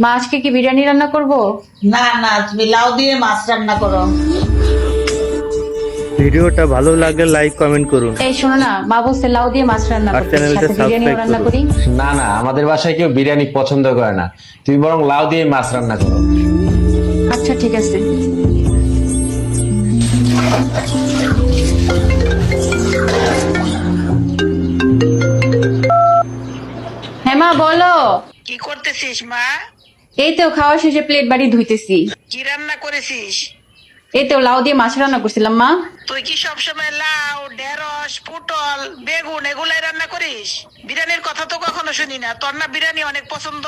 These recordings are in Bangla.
মা আজকে কি বিরিয়ানি রান্না করব? না না, তুমি লাউ দিয়ে মাছ রান্না করো। ভিডিওটা ভালো লাগলে লাইক কমেন্ট করুন এই শোনো না, মা বলছে লাউ দিয়ে মাছ রান্না আর করতে, চ্যানেলটা সাথে বিরিয়ানি সাবস্ক্রাইব রান্না করুন। করি। না না, আমাদের বাসায় কেউ বিরিয়ানি পছন্দ করে না, তুমি বরং লাউ দিয়ে মাছ রান্না করো। আচ্ছা ঠিক আছে। হ্যাঁ মা বলো। কি করতেছিস মা? এই তো খাওয়া শেষে প্লেট বাড়ি ধুইতেছি। কি রান্না করেছিস? এই তো লাউ দিয়ে মাছ রান্না করছিলাম মা। তুই কি সবসময় লাউ, ঢেঁড়স, পটল, বেগুন এগুলাই রান্না করিস? বিরিয়ানির কথা তো কখনো শুনি না। তোর না বিরিয়ানি অনেক পছন্দ?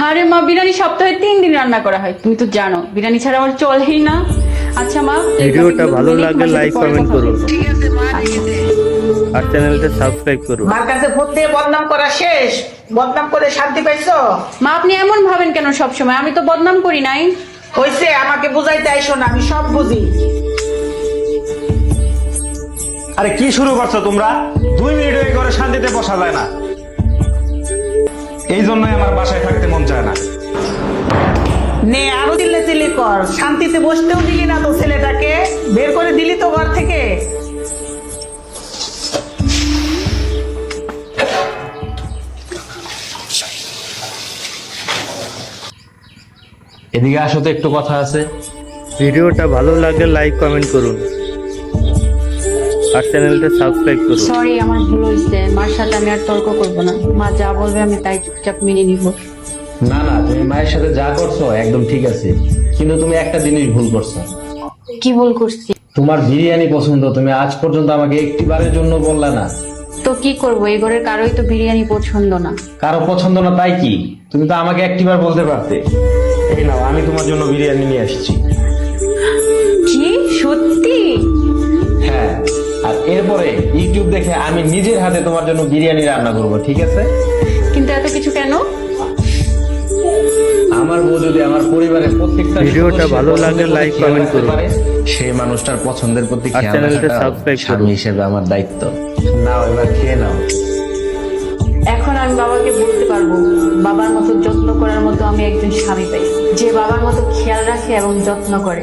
আরে মা, বিরিয়ানি সপ্তাহে 3 দিন রান্না করা হয়, তুমি তো জানো বিরিয়ানি ছাড়া আমার চলেই না। আচ্ছা মা, ভিডিওটা ভালো লাগলে তোমার সাথে লাইক পরে কমেন্ট কথা করুন বলবো। ঠিক আছে মা, রেখে দে। আর চ্যানেলটা সাবস্ক্রাইব করুন। মার কাছে ভোট দিয়ে বদনাম করা শেষ? বদনাম করে শান্তি পাইছো? মা আপনি এমন ভাবেন কেন সব সময়? আমি তো বদনাম করি নাই। হইছে, আমাকে বুঝাইতে আইসো না, আমি সব বুঝি। আরে কি শুরু করছো তোমরা? 2 মিনিট এই করে শান্তিতে বসা যায় না, এই জন্যই আমার বাসায় থাকতে মন চায় না। নে আরো চিল্লি কর, শান্তিতে বসতেও দিলি না তো ছেলেটাকে, বের করে দিলি তো ঘর থেকে। এদিকে আসো তো, একটু কথা আছে। ভিডিওটা ভালো লাগলে লাইক কমেন্ট করুন আর চ্যানেলটা সাবস্ক্রাইব করুন। সরি, আমার ভুল হয়েছে। মার সাথে আমি আর তর্ক করবো না। মা যা বলবে আমি তাই চুপচাপ মেনে নিব। না না, তুমি মায়ের সাথে যা করছো একদম ঠিক আছে, কিন্তু তুমি একটা জিনিস ভুল করছো। কি ভুল করছি? তোমার বিরিয়ানি পছন্দ, তুমি আজ পর্যন্ত আমাকে একটিবারের জন্য বললা না। তো কি করবো, এই ঘরের কারোই তো বিরিয়ানি পছন্দ না। কারো পছন্দ না তাই কি? তুমি তো আমাকে একটিবার বলতে পারতে। এই নাও, আমি তোমার জন্য বিরিয়ানি নিয়ে আসছি। কি সত্যি? হ্যাঁ, আর এরপরে ইউটিউব দেখে আমি নিজের হাতে তোমার জন্য বিরিয়ানি রান্না করব, ঠিক আছে? কিন্তু এত কিছু কেন? আমার বউ যদি আমার পরিবারের প্রত্যেকটা ভিডিওটা সদস্যের ভালো পছন্দের লাগলে প্রতি লাইক খেয়াল কমেন্ট রাখতে করুন। পারে, সেই মানুষটার পছন্দের প্রতি আর খেয়াল চ্যানেলটা রাখাটা সাবস্ক্রাইব করুন। স্বামী হিসেবে আমার দায়িত্ব। নাও এবার খেয়ে নাও। এখন আমি বাবাকে বলতে পারবো, বাবার মতো যত্ন করার মতো আমি একজন স্বামী পাই, যে বাবার মতো খেয়াল রাখে এবং যত্ন করে।